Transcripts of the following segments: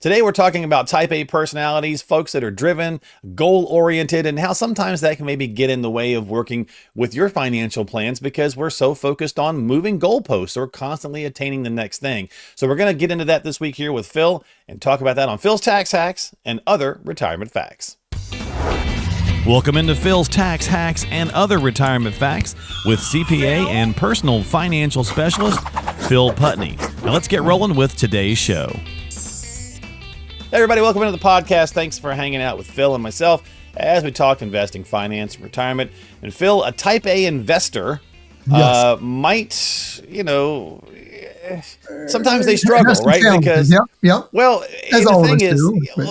Today, we're talking about type A personalities, folks that are driven, goal-oriented, and how sometimes that can maybe get in the way of working with your financial plans because we're so focused on moving goalposts or constantly attaining the next thing. So we're going to get into that this week here with Phil and talk about that on Phil's Tax Hacks and Other Retirement Facts. Welcome into Phil's Tax Hacks and Other Retirement Facts with CPA and personal financial specialist, Phil Putney. Now let's get rolling with today's show. Hey everybody, welcome into the podcast. Thanks for hanging out with Phil and myself as we talk investing, finance, and retirement. And Phil, a type A investor might, sometimes they struggle, right? Because, well, the thing is,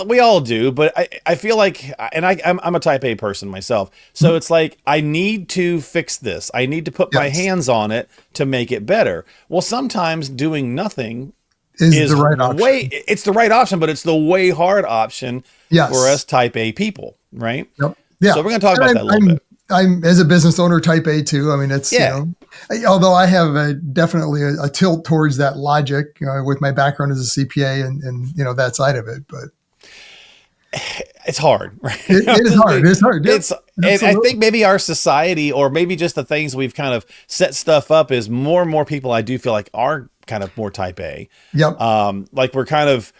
we all do, but I feel like, and I'm a type A person myself, so it's like, I need to fix this. I need to put my hands on it to make it better. Well, sometimes doing nothing is the right option. It's the right option, but it's the way hard option for us type A people, right? Yep. Yeah. So we're going to talk about that a little bit. I'm, as a business owner, type A too. I mean, it's, although I have definitely a tilt towards that logic with my background as a CPA and that side of it, but it's hard, right? It is hard. It's hard. Yep. And I think maybe our society, or maybe just the things we've kind of set stuff up, is more and more people I do feel like are kind of more type A. Yep. Like we're kind of,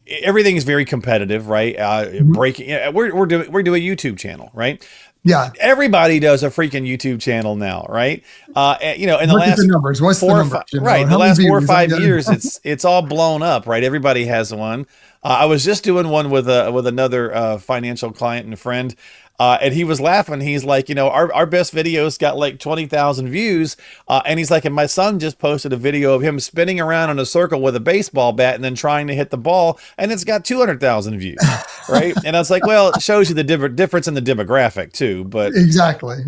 everything is very competitive, right? Breaking, we're doing a YouTube channel, right? Yeah. Everybody does a freaking YouTube channel now, right? In the last numbers, what's the numbers? Right. The last 4 or 5 years, it's all blown up, right? Everybody has one. I was just doing one with another financial client and a friend. And he was laughing. He's like, our best videos got like 20,000 views. And he's like, and my son just posted a video of him spinning around in a circle with a baseball bat and then trying to hit the ball. And it's got 200,000 views. Right. And I was like, well, it shows you the difference in the demographic too. But exactly.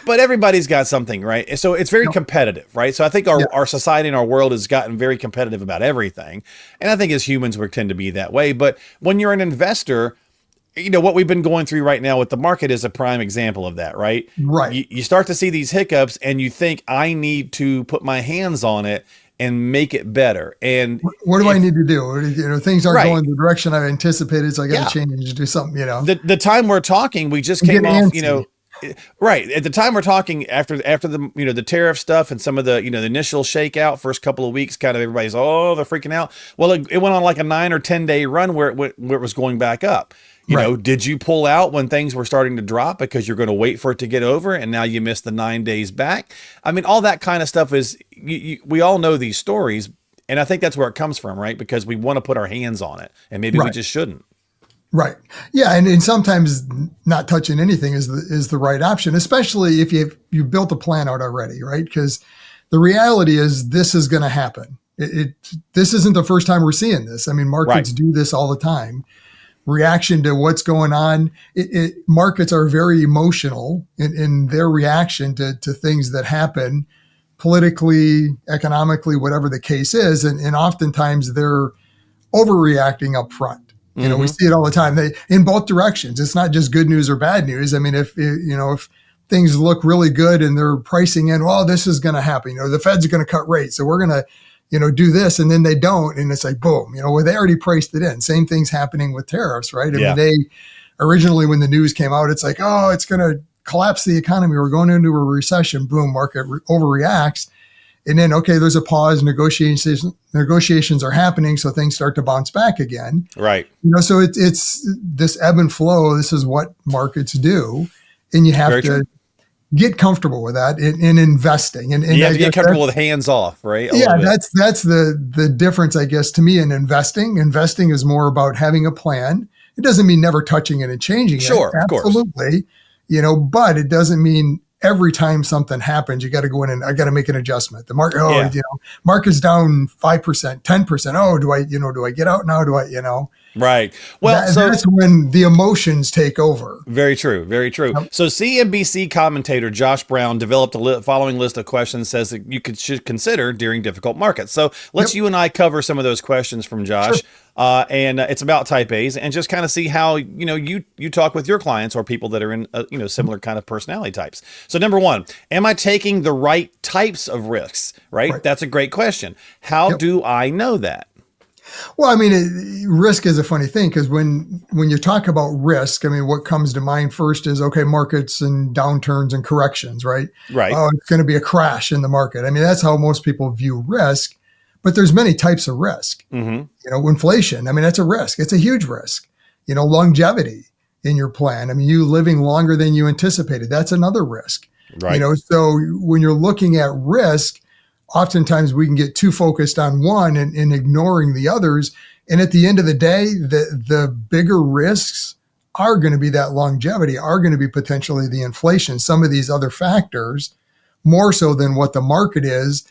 But everybody's got something, right? So it's very competitive, right? So I think our society and our world has gotten very competitive about everything. And I think as humans, we tend to be that way. But when you're an investor, what we've been going through right now with the market is a prime example of that, right? Right. You start to see these hiccups and you think, I need to put my hands on it and make it better. And what do I need to do? Things aren't going the direction I anticipated, so I got to change and do something, The time we're talking, we just came off, right. At the time we're talking after the, the tariff stuff and some of the, the initial shakeout, first couple of weeks, kind of everybody's, they're freaking out. Well, it went on like a 9 or 10 day run where it was going back up. Did you pull out when things were starting to drop because you're going to wait for it to get over and now you missed the 9 days back? I mean, all that kind of stuff is, we all know these stories. And I think that's where it comes from, right? Because we want to put our hands on it and maybe we just shouldn't. Right. Yeah. And sometimes not touching anything is the right option, especially if you've built a plan out already, right? Because the reality is this is going to happen. This isn't the first time we're seeing this. I mean, markets do this all the time. Reaction to what's going on. Markets are very emotional in their reaction to things that happen politically, economically, whatever the case is. And oftentimes they're overreacting up front. We see it all the time. They in both directions. It's not just good news or bad news. I mean, if things look really good and they're pricing in, well, this is going to happen. The Fed's going to cut rates. So we're going to do this, and then they don't, and it's like, boom, they already priced it in. Same thing's happening with tariffs, right? I mean, they originally, when the news came out, it's like, oh, it's going to collapse the economy. We're going into a recession. Boom, market overreacts. And then, okay, there's a pause. Negotiations are happening, so things start to bounce back again. Right. So it's this ebb and flow. This is what markets do, and you have to get comfortable with that in investing. And you have to get comfortable with hands off, right? That's the difference, I guess, to me in investing. Investing is more about having a plan. It doesn't mean never touching it and changing it. Sure, of course. Absolutely. But it doesn't mean every time something happens, you got to go in and I got to make an adjustment. The market, market's down 5%, 10%. Oh, do I get out now? Right. Well, that's when the emotions take over. Very true. Very true. So CNBC commentator Josh Brown developed a following list of questions says that you should consider during difficult markets. So let's you and I cover some of those questions from Josh. Sure. And it's about type A's and just kind of see how, you talk with your clients or people that are in, similar kind of personality types. So number one, am I taking the right types of risks? Right. That's a great question. How do I know that? Well, I mean, risk is a funny thing because when you talk about risk, I mean, what comes to mind first is okay, markets and downturns and corrections, right? Right. Oh, it's going to be a crash in the market. I mean, that's how most people view risk. But there's many types of risk. Mm-hmm. Inflation. I mean, that's a risk. It's a huge risk. Longevity in your plan. I mean, you living longer than you anticipated. That's another risk. Right. So when you're looking at risk, oftentimes we can get too focused on one and ignoring the others. And at the end of the day, the bigger risks are going to be that longevity, are going to be potentially the inflation, some of these other factors, more so than what the market is,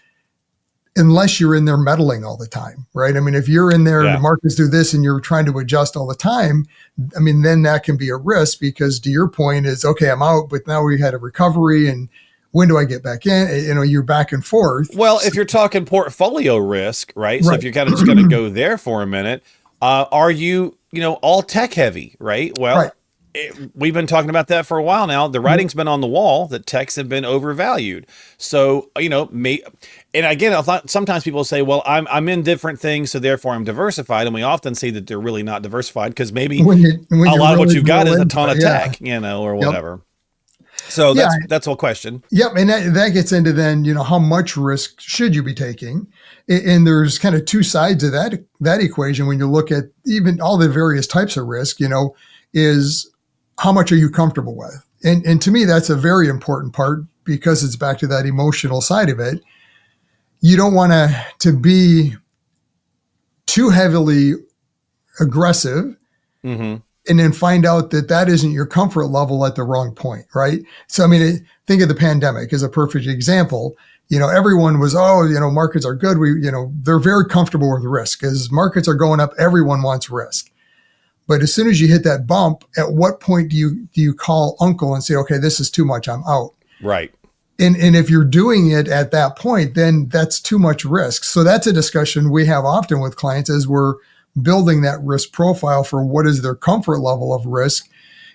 unless you're in there meddling all the time, right? I mean, if you're in there and the markets do this and you're trying to adjust all the time, I mean, then that can be a risk because to your point is, okay, I'm out, but now we had a recovery and when do I get back in? You're back and forth. Well, if you're talking portfolio risk, right? So if you're kind of just going to go there for a minute, are you, all tech heavy, right? Well, we've been talking about that for a while now. The writing's been on the wall that techs have been overvalued. So, and again, I thought sometimes people say, well, I'm in different things, so therefore I'm diversified. And we often see that they're really not diversified because maybe when a lot of what really you've got is a ton of tech, or whatever. So that's a question. Yep. And that gets into then, how much risk should you be taking? And there's kind of two sides of that equation when you look at even all the various types of risk, is how much are you comfortable with? And to me, that's a very important part because it's back to that emotional side of it. You don't want to be too heavily aggressive. Mm-hmm. And then find out that isn't your comfort level at the wrong point, right? So, I mean, think of the pandemic as a perfect example. Everyone was, markets are good. They're very comfortable with risk. As markets are going up, everyone wants risk. But as soon as you hit that bump, at what point do you call uncle and say, okay, this is too much, I'm out? Right. And if you're doing it at that point, then that's too much risk. So that's a discussion we have often with clients as we're building that risk profile for what is their comfort level of risk,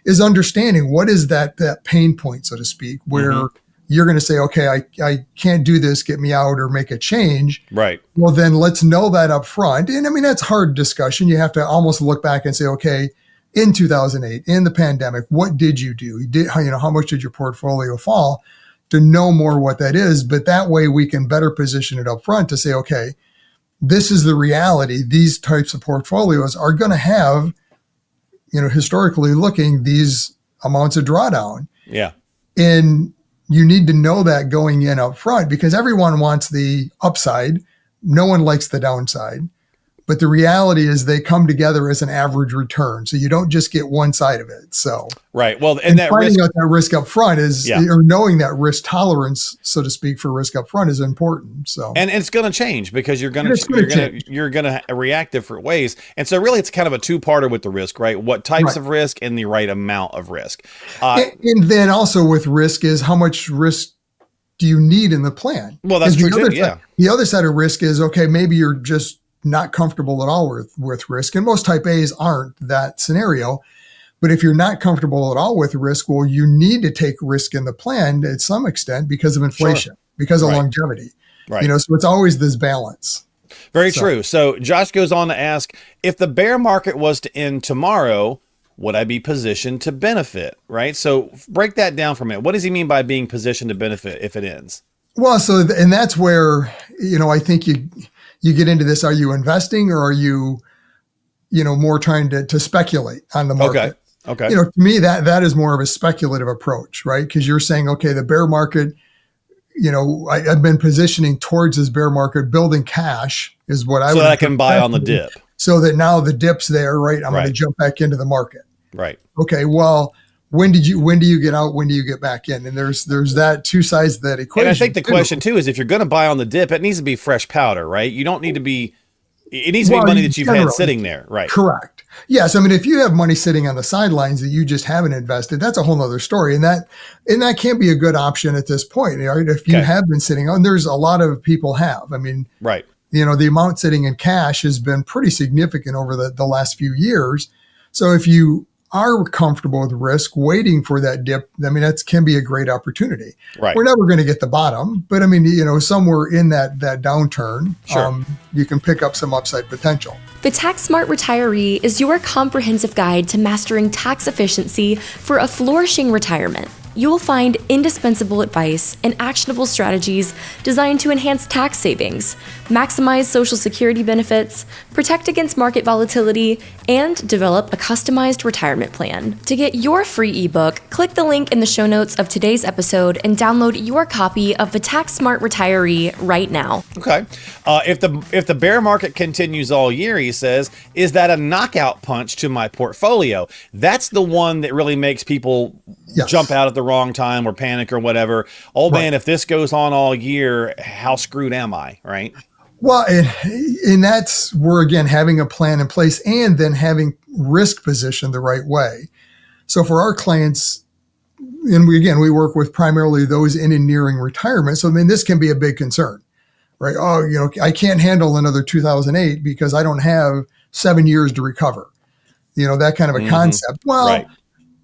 is understanding what is that pain point, so to speak, where you're going to say, okay, I can't do this, get me out or make a change. Right. Well, then let's know that up front. And I mean, that's hard discussion. You have to almost look back and say, okay, in 2008, in the pandemic, what did you do? How much did your portfolio fall? To know more what that is. But that way we can better position it up front to say, okay, this is the reality. These types of portfolios are going to have, historically looking, these amounts of drawdown. Yeah. And you need to know that going in up front because everyone wants the upside. No one likes the downside. But the reality is they come together as an average return. So you don't just get one side of it. So right. Well, and that finding risk, out that risk up front is, or knowing that risk tolerance, so to speak, for risk up front is important. So and it's going to change because you're going to react different ways. And so really, it's kind of a two-parter with the risk, right? What types of risk and the right amount of risk. And then also with risk is how much risk do you need in the plan? Well, that's true too. The other side of risk is okay. Maybe you're just not comfortable at all with risk. And most type A's aren't that scenario. But if you're not comfortable at all with risk, well, you need to take risk in the plan to some extent because of inflation, because of longevity. Right. So it's always this balance. Very true. So Josh goes on to ask, if the bear market was to end tomorrow, would I be positioned to benefit? Right. So break that down for a minute. What does he mean by being positioned to benefit if it ends? Well, and that's where, I think you get into this. Are you investing or are you, more trying to speculate on the market? Okay. To me, that is more of a speculative approach, right? Because you're saying, okay, the bear market, I've been positioning towards this bear market, building cash is what I would. So that I can buy on the dip. So that now the dip's there, right? I'm going to jump back into the market. Right. Okay. Well, when do you get out? When do you get back in? And there's that two sides of that equation. And I think the question too is if you're going to buy on the dip, it needs to be fresh powder, right? You don't need to be. It needs to be money that you've had sitting there, right? Correct. Yes. I mean, if you have money sitting on the sidelines that you just haven't invested, that's a whole nother story. And that can't be a good option at this point, right? If you have been sitting on, there's a lot of people have. I mean, right. The amount sitting in cash has been pretty significant over the last few years. So if you are comfortable with risk, waiting for that dip, I mean, that can be a great opportunity. Right. We're never going to get the bottom, but I mean, somewhere in that downturn, Sure. you can pick up some upside potential. The Tax Smart Retiree is your comprehensive guide to mastering tax efficiency for a flourishing retirement. You will find indispensable advice and actionable strategies designed to enhance tax savings, maximize Social Security benefits, protect against market volatility, and develop a customized retirement plan. To get your free ebook, click the link in the show notes of today's episode and download your copy of the Tax Smart Retiree right now. Okay. If the bear market continues all year, he says, is that a knockout punch to my portfolio? That's the one that really makes people jump out at the wrong time or panic or whatever. Oh man, if this goes on all year, how screwed am I? Right. Well, and that's where, again, having a plan in place and then having risk positioned the right way. So for our clients, and we work with primarily those in and nearing retirement. So I mean, this can be a big concern, right? Oh, I can't handle another 2008 because I don't have 7 years to recover. That kind of a concept. Well,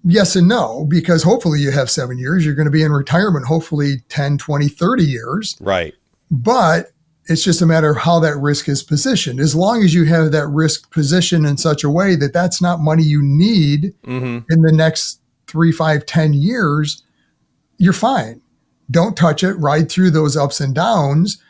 yes and no, because hopefully you have 7 years. You're going to be in retirement, hopefully 10, 20, 30 years. Right. But it's just a matter of how that risk is positioned. As long as you have that risk positioned in such a way that that's not money you need in the next 3, 5, 10 years, you're fine. Don't touch it. Ride through those ups and downs.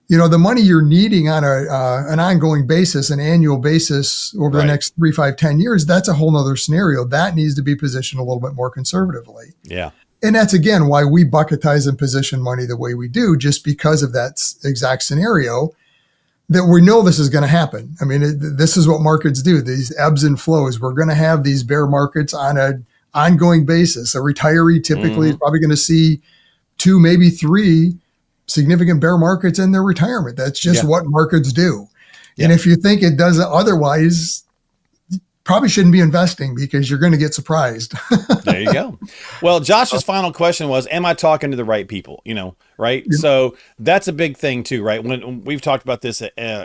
The money you're needing on an ongoing basis, an annual basis over the next 3, 5, 10 years, that's a whole nother scenario. That needs to be positioned a little bit more conservatively. Yeah. And that's, again, why we bucketize and position money the way we do, just because of that exact scenario, that we know this is going to happen. I mean, this is what markets do, these ebbs and flows. We're going to have these bear markets on an ongoing basis. A retiree typically is probably going to see 2, maybe 3 significant bear markets in their retirement. That's just what markets do. And if you think it does otherwise, probably shouldn't be investing, because you're going to get surprised. There you go. Well, Josh's final question was, am I talking to the right people? Right? Yeah. So that's a big thing too, right? When we've talked about this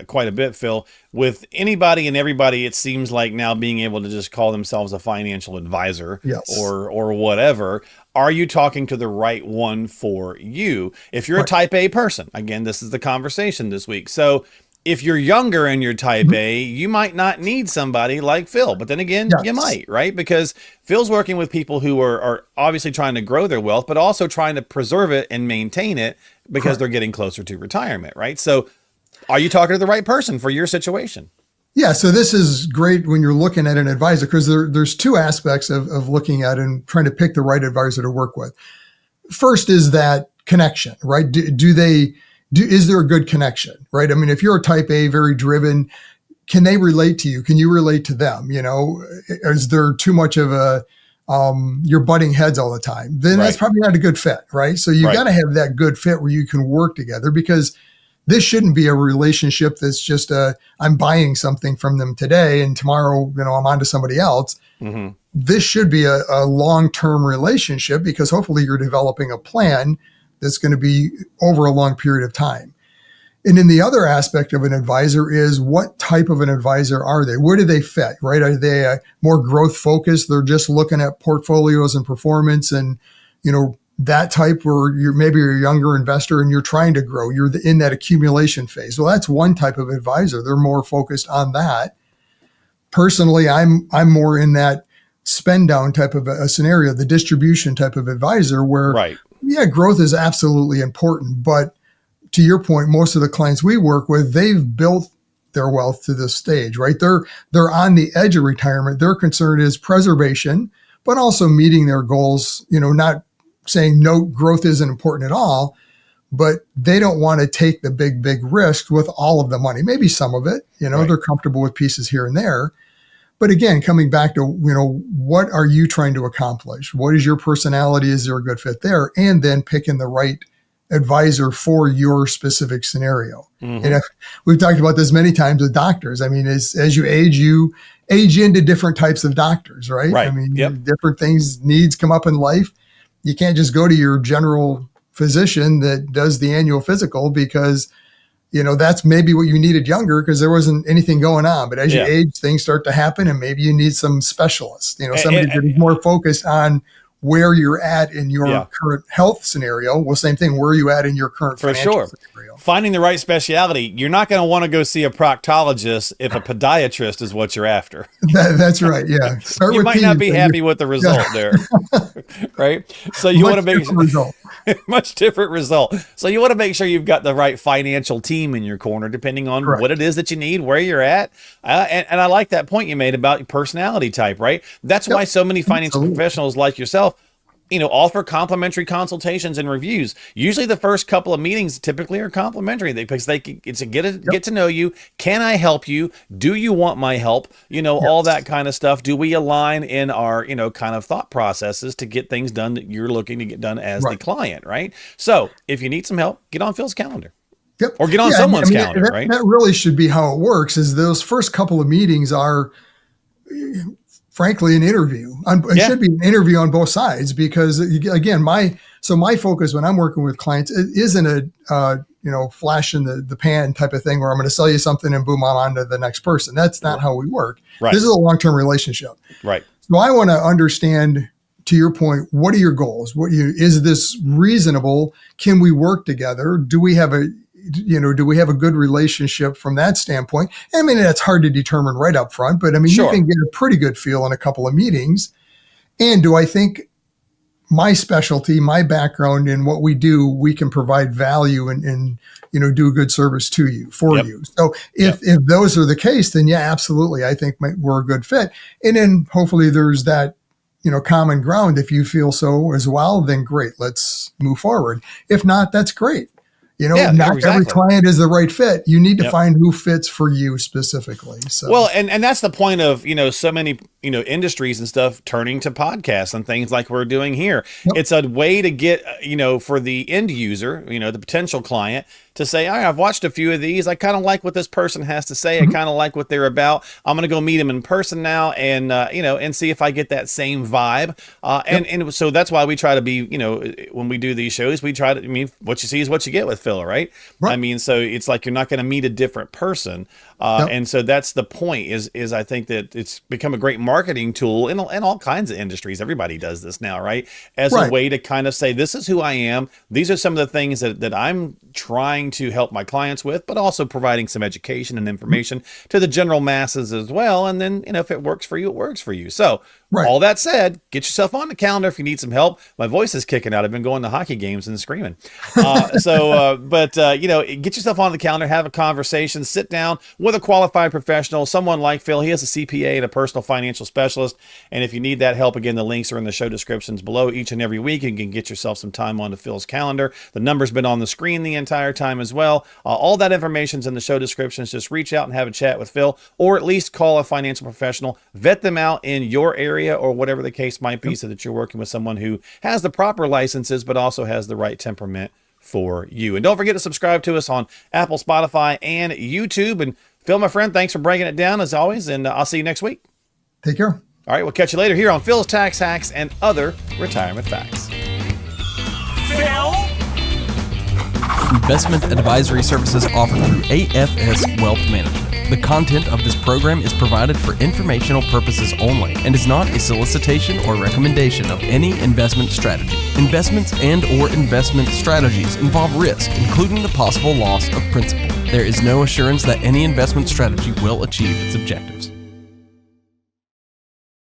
quite a bit, Phil, with anybody and everybody, it seems like now being able to just call themselves a financial advisor or whatever. Are you talking to the right one for you? If you're a type A person, again, this is the conversation this week. So if you're younger and you're type A, you might not need somebody like Phil, but then again, you might, right? Because Phil's working with people who are obviously trying to grow their wealth, but also trying to preserve it and maintain it because they're getting closer to retirement, right? So are you talking to the right person for your situation? Yeah, so this is great when you're looking at an advisor, because there's 2 aspects of looking at and trying to pick the right advisor to work with. First is that connection, right? Is there a good connection, right? I mean, if you're a type A, very driven, can they relate to you? Can you relate to them? Is there too much of you're butting heads all the time? Then that's probably not a good fit, right? So you got to have that good fit where you can work together, because this shouldn't be a relationship that's just I'm buying something from them today and tomorrow, I'm on to somebody else. This should be a long-term relationship, because hopefully you're developing a plan that's going to be over a long period of time. And then the other aspect of an advisor is, what type of an advisor are they? Where do they fit, right? Are they more growth focused? They're just looking at portfolios and performance and, that type, where you're a younger investor and you're trying to grow. You're in that accumulation phase. Well, that's one type of advisor. They're more focused on that. Personally, I'm more in that spend down type of a scenario, the distribution type of advisor, where growth is absolutely important. But to your point, most of the clients we work with, they've built their wealth to this stage, right? They're on the edge of retirement. Their concern is preservation, but also meeting their goals, not saying no, growth isn't important at all, but they don't want to take the big risk with all of the money. Maybe some of it, they're comfortable with pieces here and there. But again, coming back to, what are you trying to accomplish? What is your personality? Is there a good fit there? And then picking the right advisor for your specific scenario. And we've talked about this many times with doctors. I mean, as you age into different types of doctors, right? I mean, different needs come up in life. You can't just go to your general physician that does the annual physical, because that's maybe what you needed younger because there wasn't anything going on. But as you Yeah. age, things start to happen, and maybe you need some specialists, somebody And- that is more focused on where you're at in your Yeah. current health scenario. Well, same thing, where are you at in your current For financial sure. scenario? Finding the right speciality. You're not going to want to go see a proctologist if a podiatrist is what you're after. That's right. Yeah. Start You with might P not and be say happy with the result there. Right? So you much want to make different result. much different result. So you want to make sure you've got the right financial team in your corner, depending on Correct. what it is that you need, where you're at. And I like that point you made about your personality type, right? That's why so many financial Absolutely. professionals like yourself, offer complimentary consultations and reviews. Usually the first couple of meetings typically are complimentary because it's a get to know you. Can I help you? Do you want my help? All that kind of stuff. Do we align in our, kind of thought processes to get things done that you're looking to get done as the client, right? So if you need some help, get on Phil's calendar. Yep. Or get on someone's calendar, right? That really should be how it works. Is those first couple of meetings are, frankly, an interview. It should be an interview on both sides because, again, my focus when I'm working with clients isn't a flash in the pan type of thing where I'm going to sell you something and boom, I'm on to the next person. That's not how we work. Right. This is a long-term relationship. Right. So I want to understand, to your point, what are your goals? Is this reasonable? Can we work together? Do we have a good relationship from that standpoint? I mean, that's hard to determine right up front, but Sure. you can get a pretty good feel in a couple of meetings. And do I think my specialty, my background in what we do, we can provide value and do a good service to you, for you. So if those are the case, then yeah, absolutely. I think we're a good fit. And then hopefully there's that, common ground. If you feel so as well, then great, let's move forward. If not, that's great. Not every client is the right fit. You need to find who fits for you specifically. So, well, and that's the point of, so many, industries and stuff turning to podcasts and things like we're doing here. Yep. It's a way to get, for the end user, the potential client to say, all right, I've watched a few of these. I kind of like what this person has to say. I kind of like what they're about. I'm going to go meet them in person now and, and see if I get that same vibe. And so that's why we try to be, when we do these shows, we try to, what you see is what you get with Phil, right? So it's like, you're not going to meet a different person. And so that's the point is I think that it's become a great marketing tool in all kinds of industries. Everybody does this now, right? As a way to kind of say, this is who I am. These are some of the things that I'm trying to help my clients with, but also providing some education and information to the general masses as well. And then, if it works for you, it works for you. So all that said, get yourself on the calendar if you need some help. My voice is kicking out. I've been going to hockey games and screaming. Get yourself on the calendar, have a conversation, sit down with a qualified professional, someone like Phil. He has a CPA and a personal financial specialist. And if you need that help, again, the links are in the show descriptions below. Each and every week, you can get yourself some time onto Phil's calendar. The number's been on the screen the entire time as well. All that information's in the show descriptions. Just reach out and have a chat with Phil, or at least call a financial professional, vet them out in your area or whatever the case might be, so that you're working with someone who has the proper licenses, but also has the right temperament for you. And don't forget to subscribe to us on Apple, Spotify, and YouTube. And Phil, my friend, thanks for breaking it down as always. And I'll see you next week. Take care. All right, we'll catch you later here on Phil's Tax Hacks and Other Retirement Facts. Phil? Investment advisory services offered through AFS Wealth Management. The content of this program is provided for informational purposes only and is not a solicitation or recommendation of any investment strategy. Investments and/or investment strategies involve risk, including the possible loss of principal. There is no assurance that any investment strategy will achieve its objectives.